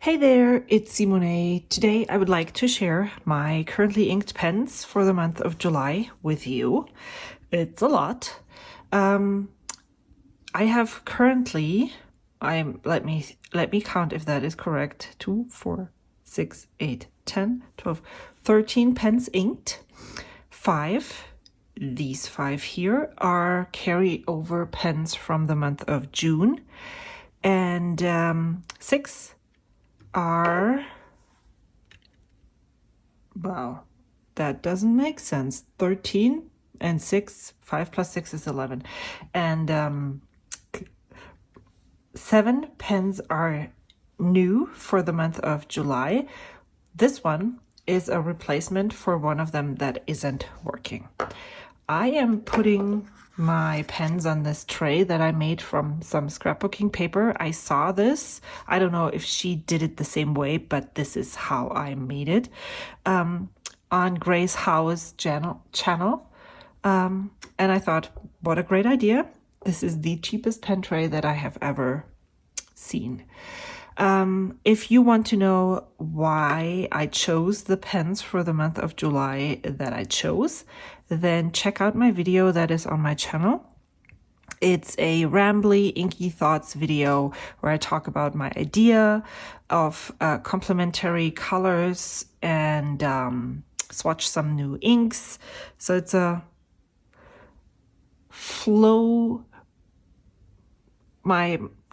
Hey there, it's Simone. Today I would like to share my currently inked pens for the month of July with you. It's a lot. I have currently, let me count if that is correct. 2, 4, 6, 8, 10, 12, 13 pens inked. 5, these 5 here are carryover pens from the month of June. And 6 are, wow, that doesn't make sense. 13 and 6, 5 plus 6 is 11. And 7 pens are new for the month of July. This one is a replacement for one of them that isn't working. I am putting my pens on this tray that I made from some scrapbooking paper. I saw this. I don't know if she did it the same way, but this is how I made it. On Grace Howe's channel. And I thought, what a great idea. This is the cheapest pen tray that I have ever seen. If you want to know why I chose the pens for the month of July that I chose, then check out my video that is on my channel. It's a rambly, inky thoughts video where I talk about my idea of complementary colors and swatch some new inks. So it's a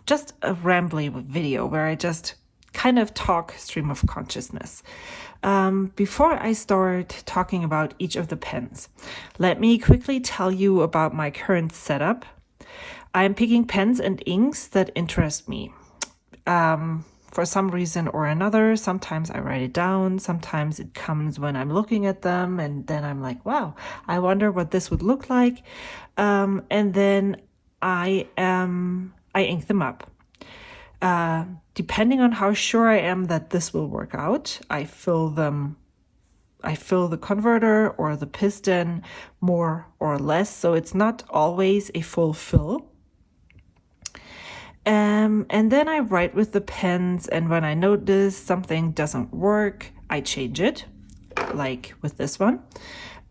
just a rambly video where I just kind of talk stream of consciousness. Before I start talking about each of the pens, let me quickly tell you about my current setup. I'm picking pens and inks that interest me. For some reason or another, sometimes I write it down, sometimes it comes when I'm looking at them, and then I'm like, wow, I wonder what this would look like. And then I ink them up. Depending on how sure I am that this will work out, I fill the converter or the piston more or less, so it's not always a full fill. And then I write with the pens, and when I notice something doesn't work, I change it, like with this one.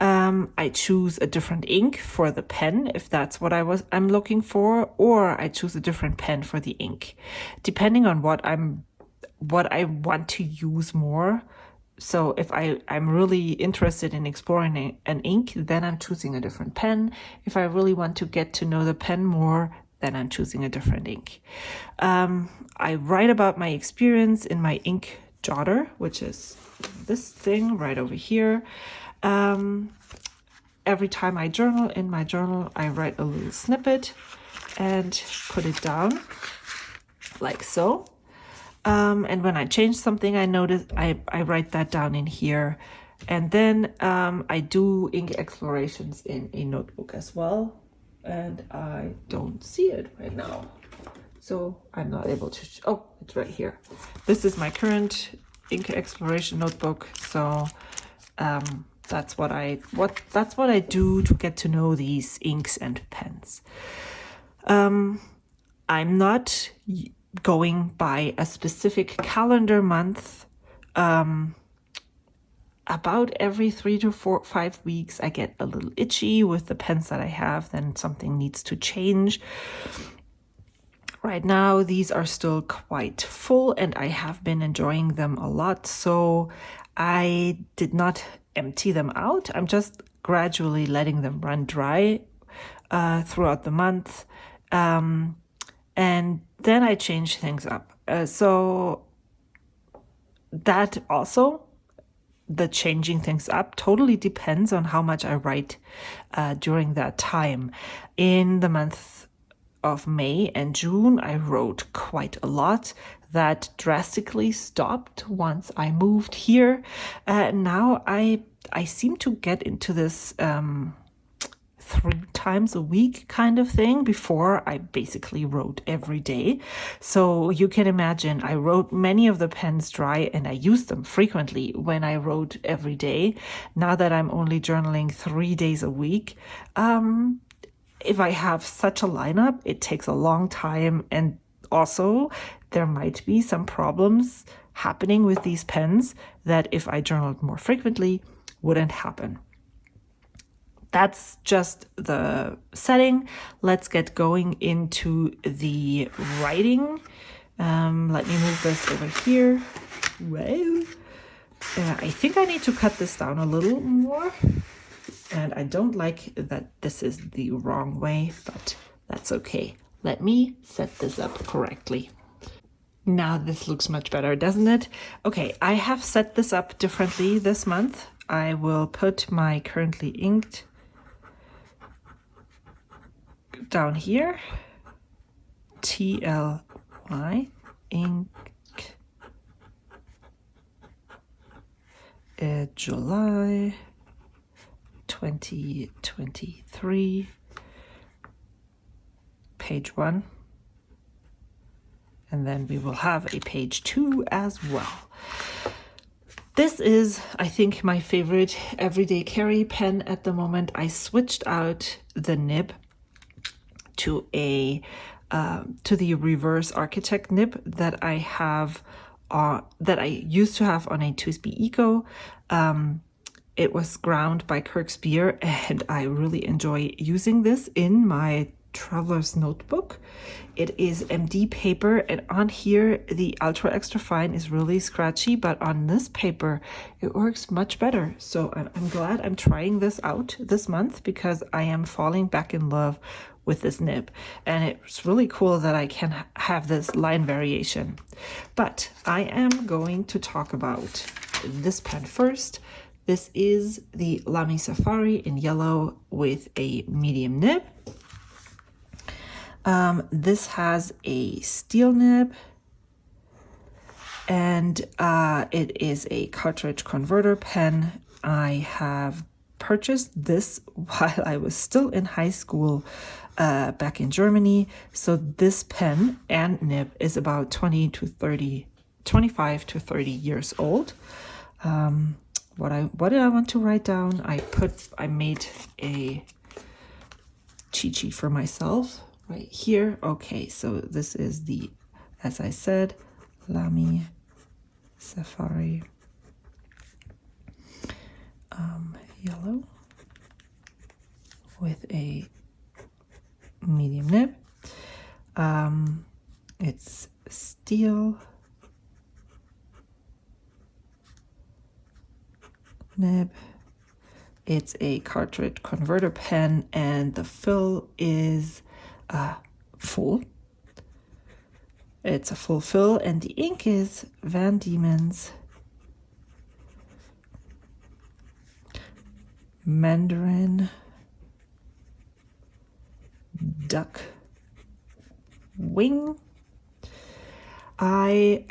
I choose a different ink for the pen if that's what I'm looking for, or I choose a different pen for the ink, depending on what I want to use more. So if I'm really interested in exploring an ink, then I'm choosing a different pen. If I really want to get to know the pen more, then I'm choosing a different ink. I write about my experience in my ink jotter, which is this thing right over here. Every time I journal in my journal, I write a little snippet and put it down like so. And when I change something, I notice I write that down in here. And then I do ink explorations in a notebook as well. And I don't see it right now. So I'm not able to, oh, it's right here. This is my current ink exploration notebook. So that's what I do to get to know these inks and pens. I'm not going by a specific calendar month. About every 3 to 5 weeks, I get a little itchy with the pens that I have, then something needs to change. Right now, these are still quite full and I have been enjoying them a lot. So I did not empty them out. I'm just gradually letting them run dry throughout the month. And then I change things up. So that also, the changing things up totally depends on how much I write during that time. In the month of May and June, I wrote quite a lot. That drastically stopped once I moved here. Now I seem to get into this 3 times a week kind of thing. Before, I basically wrote every day. So you can imagine, I wrote many of the pens dry and I used them frequently when I wrote every day. Now that I'm only journaling 3 days a week, if I have such a lineup, it takes a long time. And also, there might be some problems happening with these pens that if I journaled more frequently wouldn't happen. That's just the setting. Let's get going into the writing. Let me move this over here. Wow. I think I need to cut this down a little more. And I don't like that this is the wrong way, but that's okay. Let me set this up correctly. Now this looks much better, doesn't it? Okay, I have set this up differently this month. I will put my currently inked down here. TLY ink. July 2023, page 1, and then we will have a page 2 as well. This is, I think, my favorite everyday carry pen at the moment. I switched out the nib to a to the reverse architect nib that I have that I used to have on a TWSBI Eco. It was ground by Kirk's-Beer, and I really enjoy using this in my traveler's notebook. It is MD paper, and on here the ultra extra fine is really scratchy, but on this paper it works much better. So I'm glad I'm trying this out this month because I am falling back in love with this nib, and it's really cool that I can have this line variation. But I am going to talk about this pen first. This is the Lamy Safari in yellow with a medium nib. This has a steel nib, and it is a cartridge converter pen. I have purchased this while I was still in high school back in Germany. So this pen and nib is about 25 to 30 years old. What did I want to write down? I made a cheat sheet for myself right here. Okay, so this is the, as I said, Lamy Safari yellow with a medium nib. It's steel nib. It's a cartridge converter pen, and the fill is full. It's a full fill, and the ink is Van Diemen's Mandarin Duck Wing. I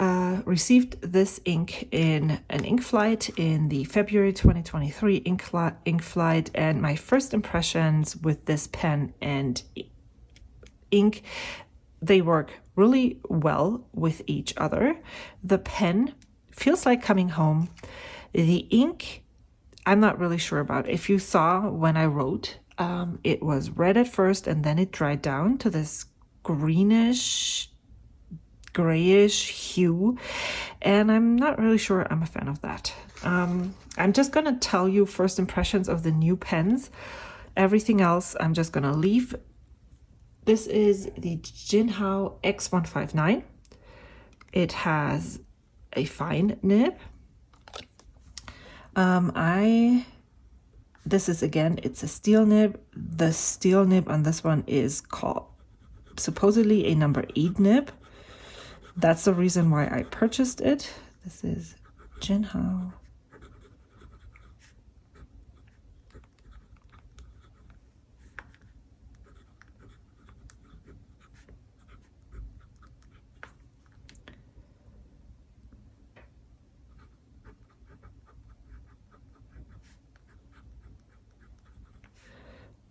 received this ink in an ink flight in the February 2023 ink flight, and my first impressions with this pen and ink, they work really well with each other. The pen feels like coming home. The ink, I'm not really sure about. If you saw when I wrote, it was red at first, and then it dried down to this greenish, grayish hue, and I'm not really sure I'm a fan of that. I'm just gonna tell you first impressions of the new pens. Everything else I'm just gonna leave. This is the Jinhao X159. It has a fine nib. This is, again, it's a steel nib. The steel nib on this one is called supposedly a number 8 nib. That's the reason why I purchased it. This is Jinhao.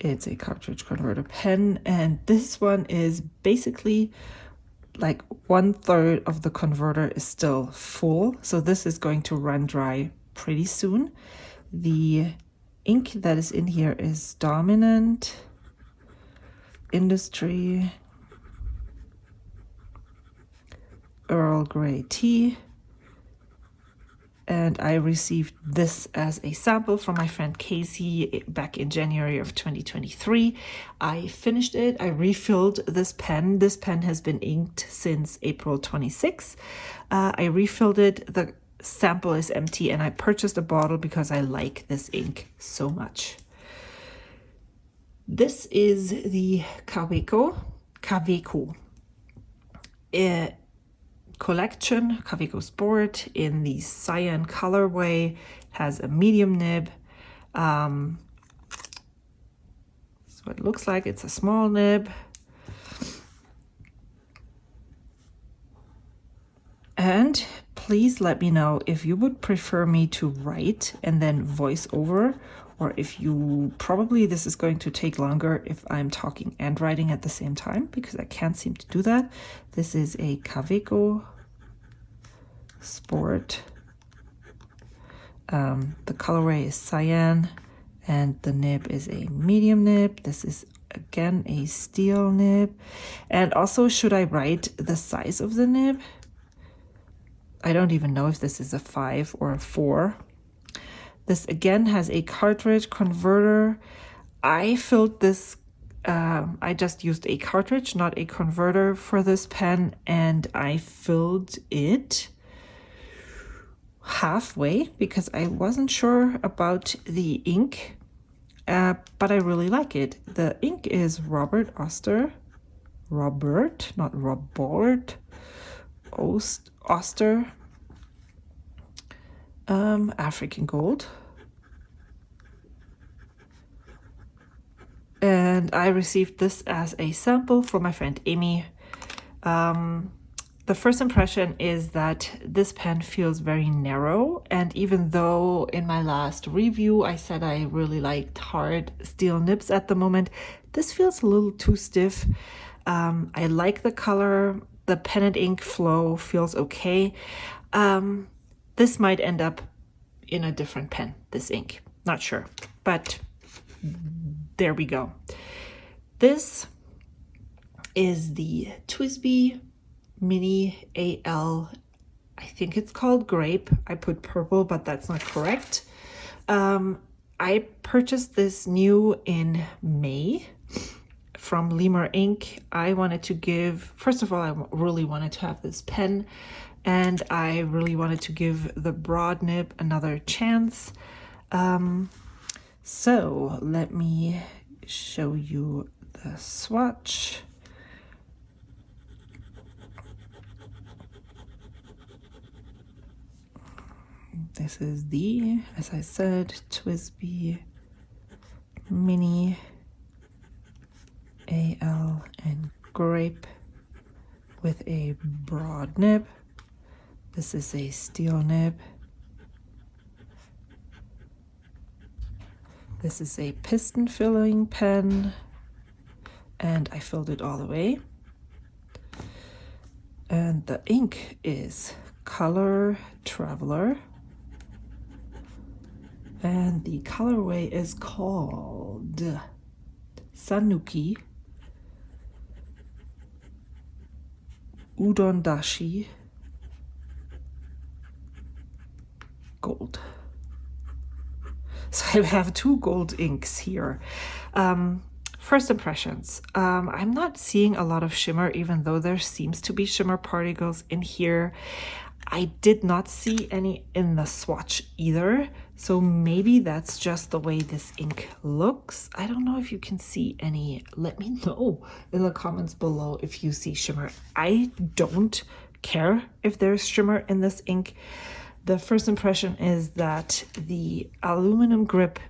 It's a cartridge converter pen, and this one is basically like 1/3 of the converter is still full, so this is going to run dry pretty soon. The ink that is in here is Dominant Industry Earl Grey Tea. And I received this as a sample from my friend Casey back in January of 2023. I finished it. I refilled this pen. This pen has been inked since April 26. I refilled it. The sample is empty, and I purchased a bottle because I like this ink so much. This is the Kaweco collection, Kaweco Sport, in the cyan colorway. Has a medium nib. So it looks like it's a small nib. And please let me know if you would prefer me to write and then voice over, or if you, probably this is going to take longer if I'm talking and writing at the same time, because I can't seem to do that. This is a Kaweco Sport. The colorway is cyan and the nib is a medium nib. This is again a steel nib. And also, should I write the size of the nib? I don't even know if this is a 5 or a 4. This again has a cartridge converter. I filled this, I just used a cartridge, not a converter for this pen, and I filled it halfway because I wasn't sure about the ink, but I really like it. The ink is Robert, not Robert, Oster, African Gold. And I received this as a sample from my friend Amy. The first impression is that this pen feels very narrow, and even though in my last review I said I really liked hard steel nibs at the moment, this feels a little too stiff. I like the color. The pen and ink flow feels okay. This might end up in a different pen, this ink. Not sure, but there we go. This is the TWSBI Mini AL, I think it's called Grape. I put purple, but that's not correct. I purchased this new in May from Lemur Ink. I wanted to give, first of all, I really wanted to have this pen, and I really wanted to give the broad nib another chance. So let me show you the swatch. This is the, as I said, TWSBI Mini AL and Grape with a broad nib. This is a steel nib. This is a piston filling pen, and I filled it all the way. And the ink is Color Traveler. And the colorway is called Sanuki Udon Dashi Gold. So I have two gold inks here. First impressions. I'm not seeing a lot of shimmer, even though there seems to be shimmer particles in here. I did not see any in the swatch either, so maybe that's just the way this ink looks. I don't know if you can see any. Let me know in the comments below if you see shimmer. I don't care if there's shimmer in this ink. The first impression is that the aluminum grip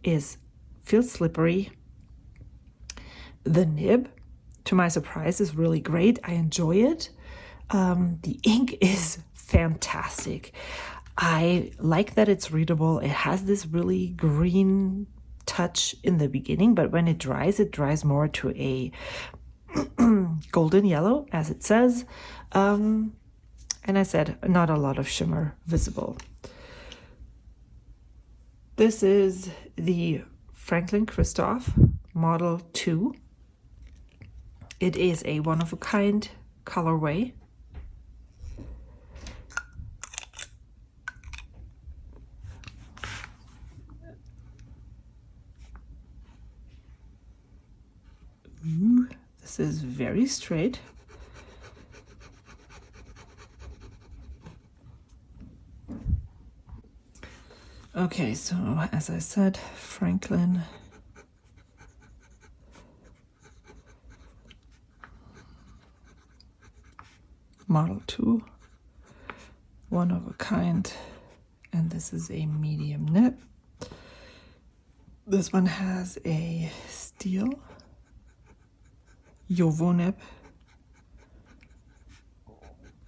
feels slippery. The nib, to my surprise, is really great. I enjoy it. The ink is fantastic. I like that it's readable. It has this really green touch in the beginning, but when it dries more to a golden yellow, as it says. And I said, not a lot of shimmer visible. This is the Franklin Christoph Model 2. It is a one-of-a-kind colorway. This is very straight. Okay, so as I said, Franklin Model 2, one of a kind, and this is a medium nib. This one has a steel Jowo nib.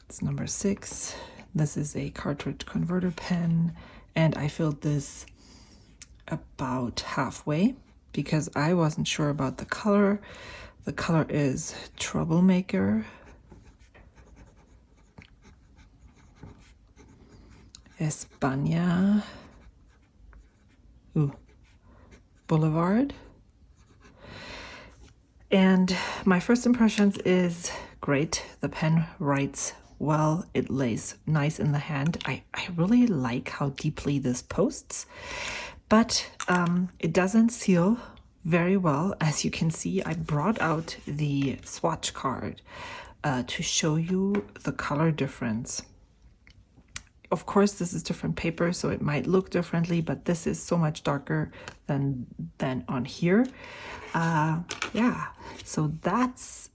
It's number 6. This is a cartridge converter pen, and I filled this about halfway because I wasn't sure about the color. The color is Troublemaker. España. Boulevard. And my first impressions is great. The pen writes well. It lays nice in the hand. I really like how deeply this posts, but it doesn't seal very well. As you can see, I brought out the swatch card to show you the color difference. Of course, this is different paper, so it might look differently, but this is so much darker than on here. Yeah, so that's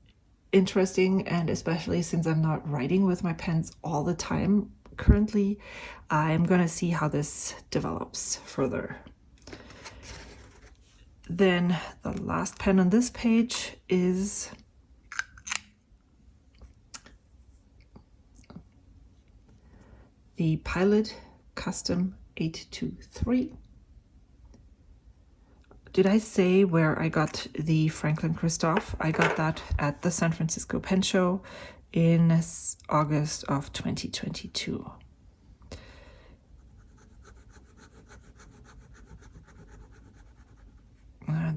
interesting, and especially since I'm not writing with my pens all the time currently, I'm gonna see how this develops further. Then the last pen on this page is the Pilot Custom 823. Did I say where I got the Franklin Christoph? I got that at the San Francisco Pen Show in August of 2022.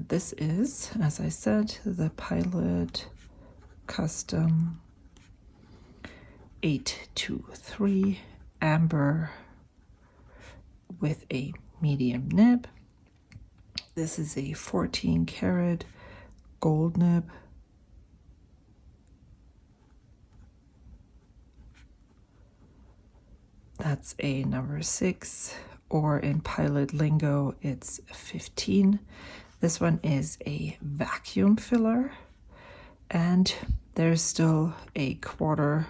This is, as I said, the Pilot Custom 823 amber with a medium nib. This is a 14 karat gold nib. That's a number 6, or in Pilot lingo, it's 15. This one is a vacuum filler, and there's still a quarter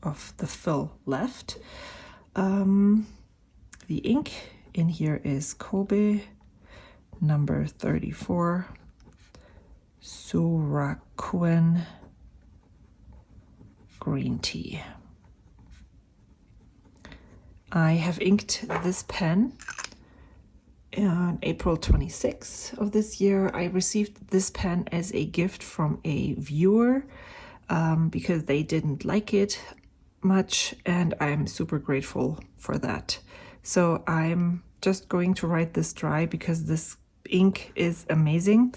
of the fill left. The ink in here is Kobe number 34, Surakuen green tea. I have inked this pen on April 26th of this year. I received this pen as a gift from a viewer because they didn't like it much, and I'm super grateful for that. So I'm just going to write this dry because this ink is amazing.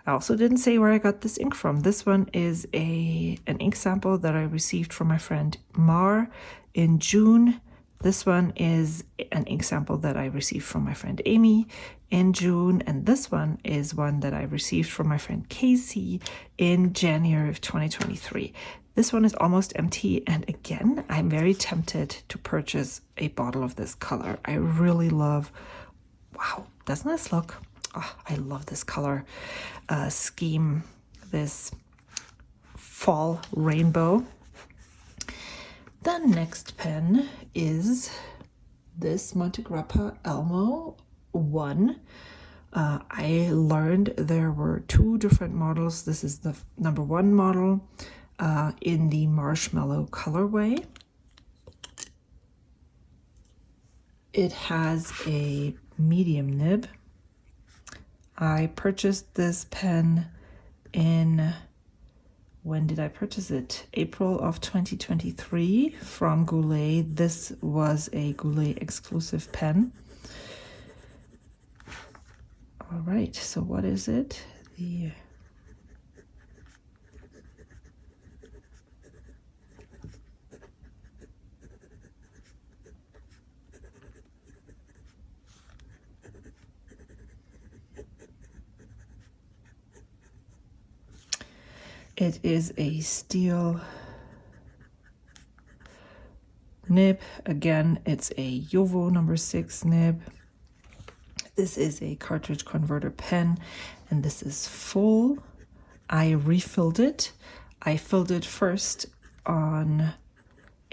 I also didn't say where I got this ink from. This one is an ink sample that I received from my friend Mar in June. This one is an ink sample that I received from my friend Amy in June, and this one is one that I received from my friend Casey in January of 2023. This one is almost empty, and again, I'm very tempted to purchase a bottle of this color. I really love, wow, doesn't this look, oh, I love this color scheme, this fall rainbow. The next pen is this Monte Grappa Elmo 1. I learned there were 2 different models. This is the number 1 model in the marshmallow colorway. It has a medium nib. I purchased this pen in, when did I purchase it? April of 2023 from Goulet. This was a Goulet exclusive pen. All right, so what is it? It is a steel nib. Again, it's a JoWo number 6 nib. This is a cartridge converter pen, and this is full. I refilled it. I filled it first on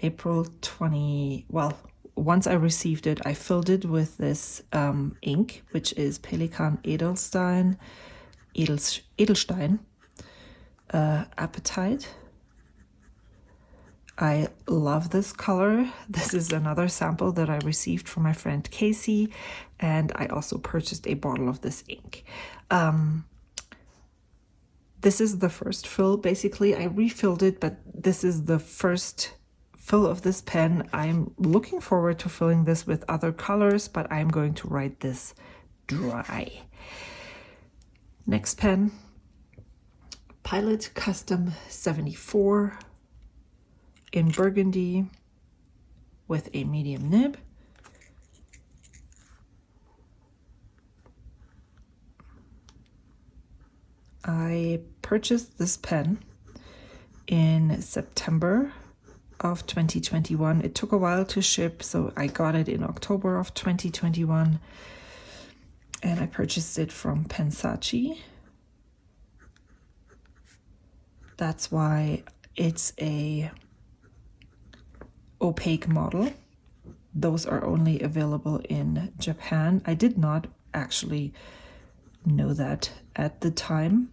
April 20, well, once I received it, I filled it with this ink, which is Pelikan Edelstein Apatite. I love this color. This is another sample that I received from my friend Casey, and I also purchased a bottle of this ink. This is the first fill. Basically, I refilled it, but this is the first fill of this pen. I'm looking forward to filling this with other colors, but I'm going to write this dry. Next pen, Pilot Custom 74 in burgundy with a medium nib. I purchased this pen in September of 2021. It took a while to ship, so I got it in October of 2021, and I purchased it from Pensace. That's why it's a opaque model. Those are only available in Japan. I did not actually know that at the time.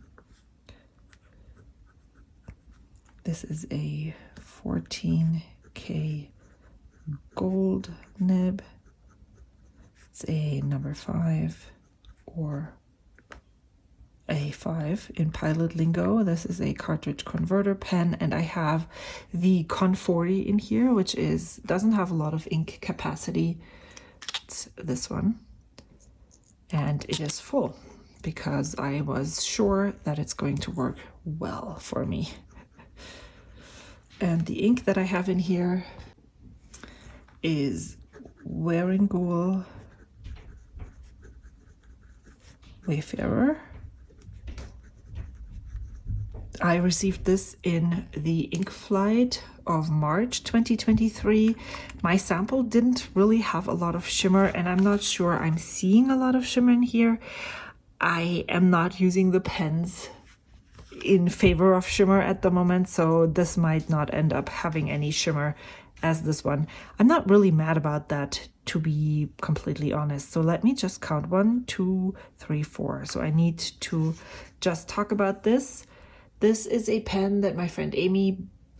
This is a 14K gold nib. It's a number 5 or A5 in pilot lingo. This is a cartridge converter pen, and I have the Con 40 in here, which doesn't have a lot of ink capacity. It's this one, and it is full because I was sure that it's going to work well for me. And the ink that I have in here is Wearingeul Wayfarer. I received this in the ink flight of March 2023. My sample didn't really have a lot of shimmer, and I'm not sure I'm seeing a lot of shimmer in here. I am not using the pens in favor of shimmer at the moment, so this might not end up having any shimmer as this one. I'm not really mad about that, to be completely honest. So let me just count 1, 2, 3, 4. So I need to just talk about this. This is a pen that my friend Amy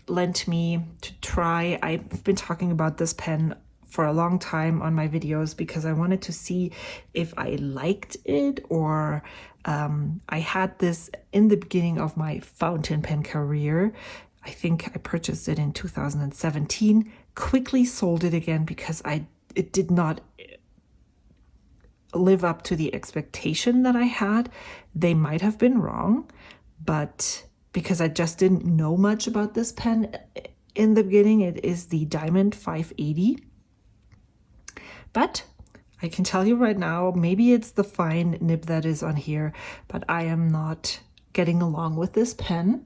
lent me to try. I've been talking about this pen for a long time on my videos because I wanted to see if I liked it, or I had this in the beginning of my fountain pen career. I think I purchased it in 2017, quickly sold it again because it did not live up to the expectation that I had. They might have been wrong, but because I just didn't know much about this pen in the beginning. It is the Diamond 580. But I can tell you right now, maybe it's the fine nib that is on here, but I am not getting along with this pen.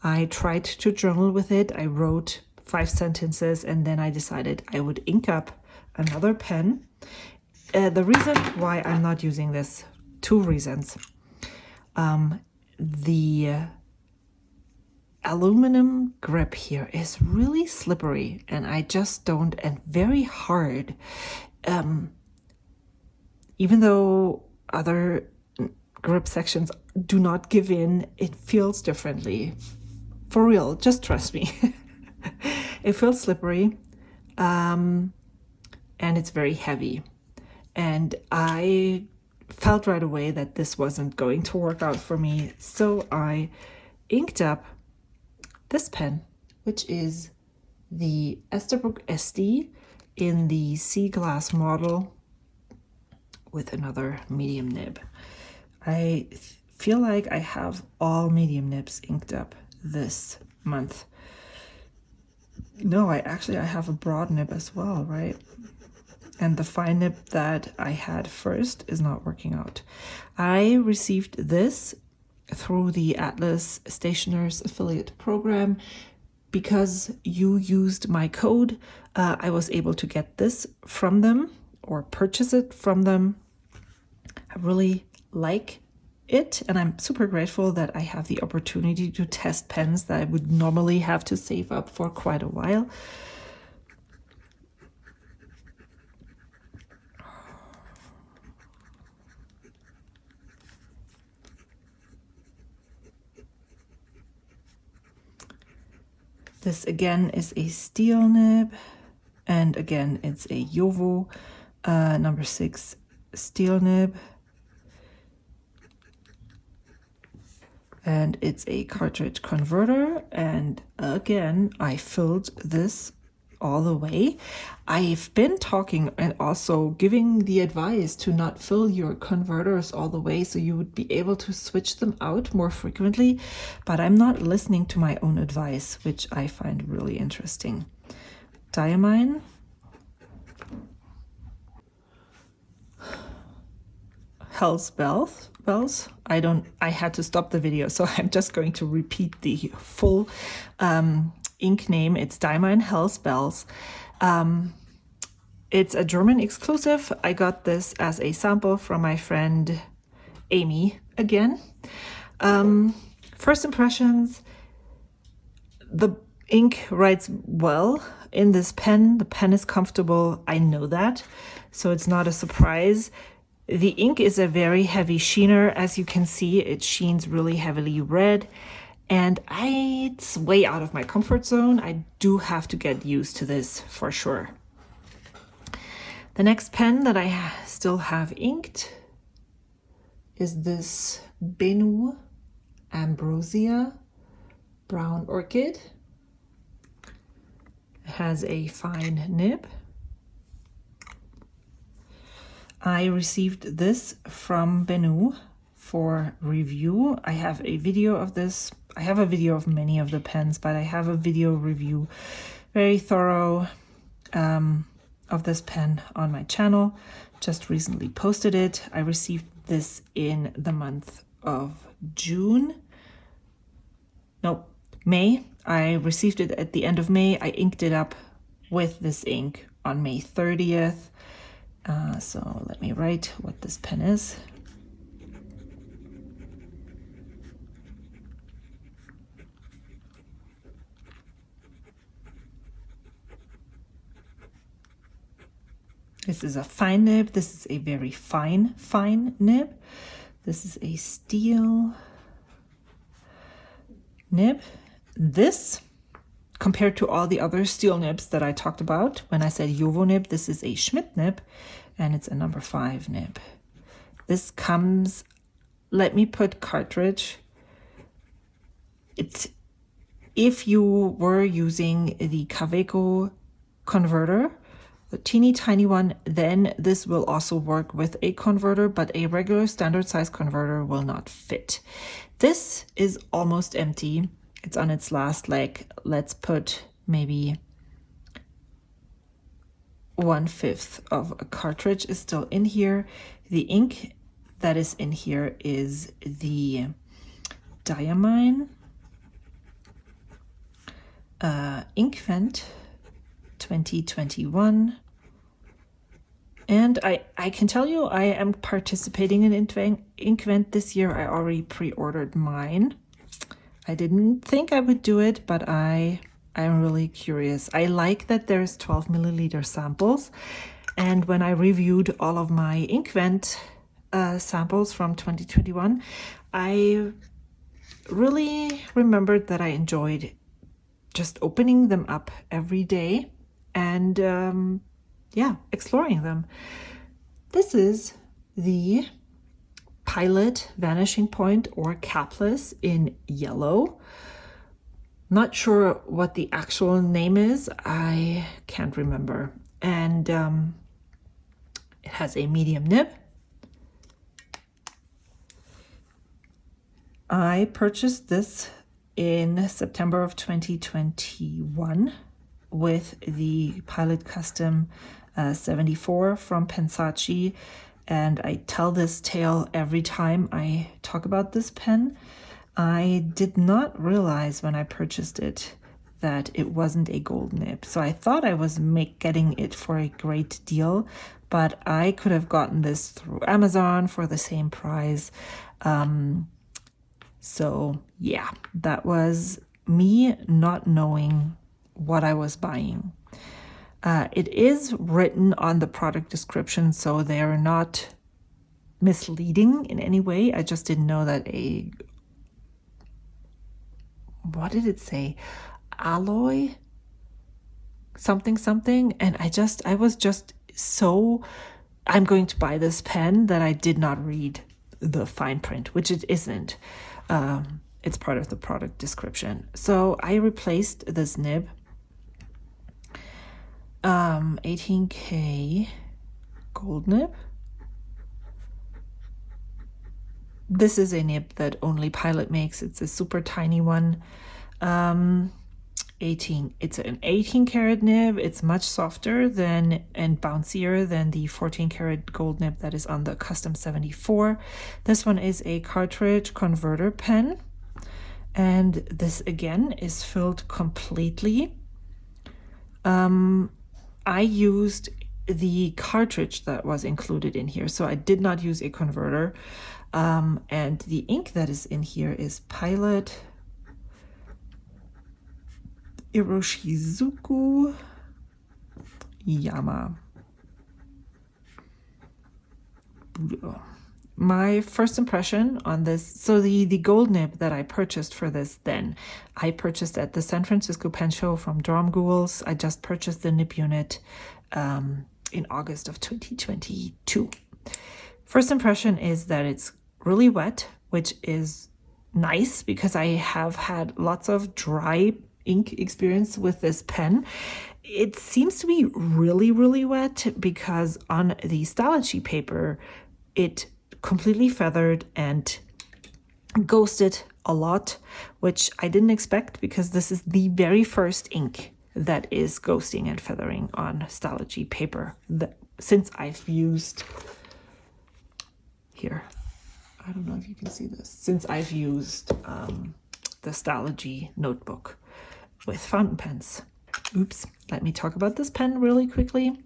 I tried to journal with it. I wrote 5 sentences, and then I decided I would ink up another pen. The reason why I'm not using this, 2 reasons. The aluminum grip here is really slippery, and I just don't, and very hard. Even though other grip sections do not give in, it feels differently. For real, just trust me. It feels slippery, and it's very heavy. And I felt right away that this wasn't going to work out for me. So I inked up this pen, which is the Esterbrook SD in the sea glass model with another medium nib. I feel like I have all medium nibs inked up this month. No, I have a broad nib as well, right? And the fine nib that I had first is not working out. I received this through the Atlas Stationers affiliate program. Because you used my code, I was able to get this from them or purchase it from them. I really like it, and I'm super grateful that I have the opportunity to test pens that I would normally have to save up for quite a while. This again is a steel nib, and again it's a JoWo number 6 steel nib, and it's a cartridge converter. And again, I filled this all the way. I've been talking and also giving the advice to not fill your converters all the way so you would be able to switch them out more frequently, but I'm not listening to my own advice, which I find really interesting. Diamine. Hell's Bells. I had to stop the video, so I'm just going to repeat the full ink name. It's Diamine Hell's Bells. It's a German exclusive. I got this as a sample from my friend Amy again. First impressions, the ink writes well in this pen. The pen is comfortable. I know that, so it's not a surprise. The ink is a very heavy sheener. As you can see, it sheens really heavily red, and it's way out of my comfort zone. I do have to get used to this for sure. The next pen that I still have inked is this Benu Ambrosia Brown Orchid. It has a fine nib. I received this from Benu for review. I have a video of this. I have a video of many of the pens, but I have a video review, very thorough, of this pen on my channel. Just recently posted it. I received this in the month of May. I received it at the end of May. I inked it up with this ink on May 30th. So let me write what this pen is. This is a fine nib. This is a very fine nib. This is a steel nib. This, compared to all the other steel nibs that I talked about when I said JoWo nib, this is a Schmidt nib, and it's a number 5 nib. This comes, let me put cartridge. If you were using the Kaweco converter, the teeny tiny one, then this will also work with a converter, but a regular standard size converter will not fit. This is almost empty. It's on its last leg. Let's put maybe 1/5 of a cartridge is still in here. The ink that is in here is the Diamine Inkvent 2021. And I can tell you I am participating in Inkvent this year. I already pre-ordered mine. I didn't think I would do it, but I'm really curious. I like that there's 12 milliliter samples. And when I reviewed all of my Inkvent samples from 2021, I really remembered that I enjoyed just opening them up every day and exploring them. This is the Pilot Vanishing Point or Capless in yellow. Not sure what the actual name is. I can't remember. And it has a medium nib. I purchased this in September of 2021 with the Pilot Custom 74 from Pensace. and I tell this tale every time I talk about this pen. I did not realize when I purchased it that it wasn't a gold nib. So I thought I was getting it for a great deal, but I could have gotten this through Amazon for the same price. So yeah, that was me not knowing what I was buying. It is written on the product description, so they're not misleading in any way. I just didn't know that what did it say? Alloy? Something. And I was just so, I'm going to buy this pen, that I did not read the fine print, which it isn't. It's part of the product description. So I replaced this nib. 18K gold nib. This is a nib that only Pilot makes. It's a super tiny one. It's an 18 karat nib. It's much softer and bouncier than the 14 karat gold nib that is on the Custom 74. This one is a cartridge converter pen. And this again is filled completely. I used the cartridge that was included in here, so I did not use a converter. And the ink that is in here is Pilot Iroshizuku Yama Budo. My first impression on this, so the gold nib that I purchased for this I purchased at the San Francisco Pen Show from Dromgools. I just purchased the nib unit in August of 2022. First impression is that it's really wet, which is nice because I have had lots of dry ink experience with this pen. It seems to be really, really wet because on the Stalogy paper, it completely feathered and ghosted a lot, which I didn't expect because this is the very first ink that is ghosting and feathering on Stalogy paper since I've used here. I don't know if you can see this. Since I've used the Stalogy notebook with fountain pens. Oops, let me talk about this pen really quickly.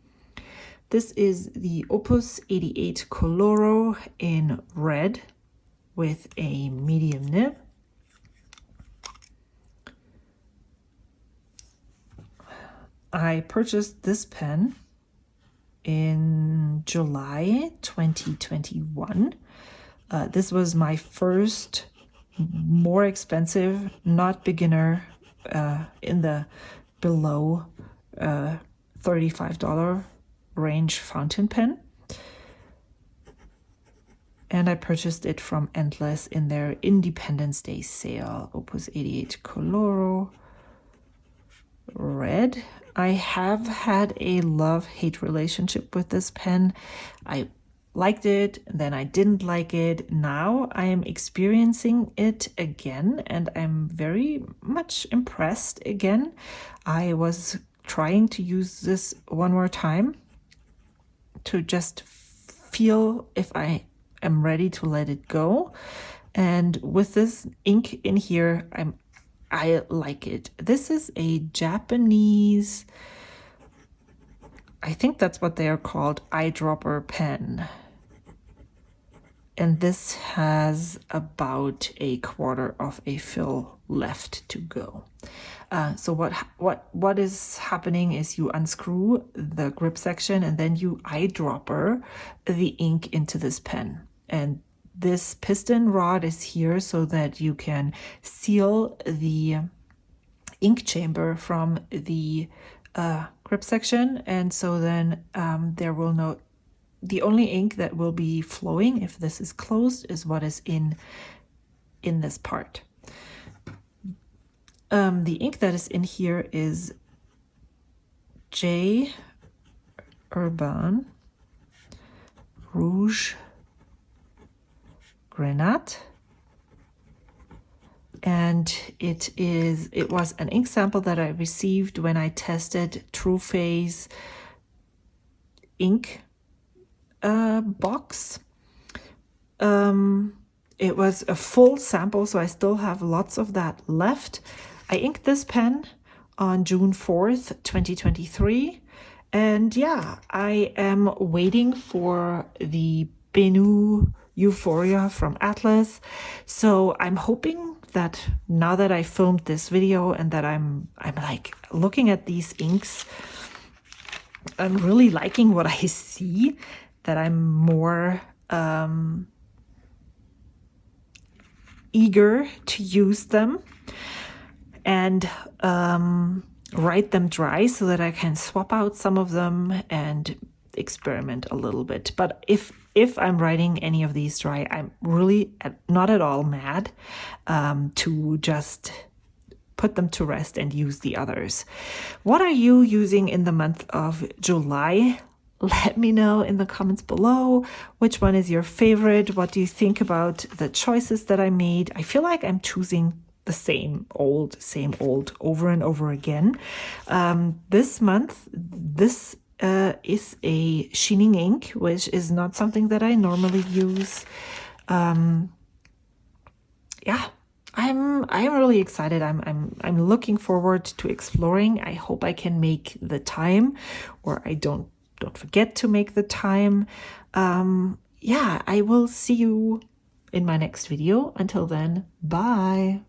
This is the Opus 88 Coloro in red with a medium nib. I purchased this pen in July 2021. This was my first more expensive, not beginner, in the below $35 range fountain pen. And I purchased it from Endless in their Independence Day sale. Opus 88 Coloro red. I have had a love-hate relationship with this pen. I liked it, then I didn't like it. Now I am experiencing it again, and I'm very much impressed again. I was trying to use this one more time to just feel if I am ready to let it go. And with this ink in here, I like it. This is a Japanese, I think that's what they are called, eyedropper pen. And this has about a quarter of a fill left to go. So what is happening is you unscrew the grip section and then you eyedropper the ink into this pen. And this piston rod is here so that you can seal the ink chamber from the grip section. And so then the only ink that will be flowing if this is closed is what is in this part. The ink that is in here is J. Urban Rouge Grenat, and it was an ink sample that I received when I tested Tru Phase ink box. It was a full sample, so I still have lots of that left. I inked this pen on June 4th, 2023. And yeah, I am waiting for the Benu Euphoria from Atlas. So I'm hoping that now that I filmed this video and that I'm like looking at these inks, I'm really liking what I see, that I'm more eager to use them and write them dry so that I can swap out some of them and experiment a little bit. But if I'm writing any of these dry, I'm really not at all mad to just put them to rest and use the others. What are you using in the month of July? Let me know in the comments below. Which one is your favorite? What do you think about the choices that I made? I feel like I'm choosing the same old over and over again. This month, this is a sheening ink, which is not something that I normally use. Yeah, I'm really excited. I'm looking forward to exploring. I hope I can make the time, or I don't forget to make the time. Yeah, I will see you in my next video. Until then, bye.